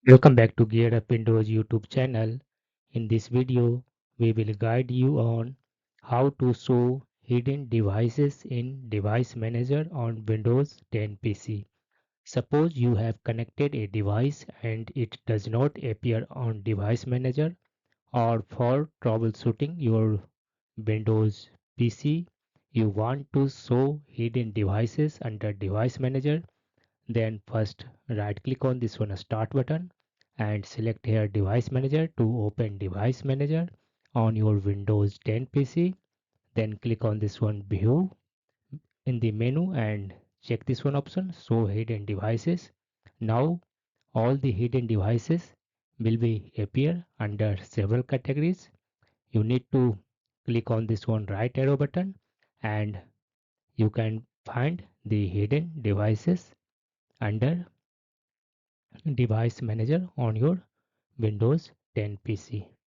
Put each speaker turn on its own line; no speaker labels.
Welcome back to GearUpWindows YouTube channel. In this video, we will guide you on how to show hidden devices in Device Manager on Windows 10 PC. Suppose you have connected a device and it does not appear on Device Manager, or for troubleshooting your Windows PC, you want to show hidden devices under Device Manager. Then first right click on this one start button and select here device manager to open device manager on your Windows 10 PC. Then click on this one view in the menu and check this one option show hidden devices. Now all the hidden devices will be appear under several categories. You need to click on this one right arrow button and you can find the hidden devices under device manager on your Windows 10 PC.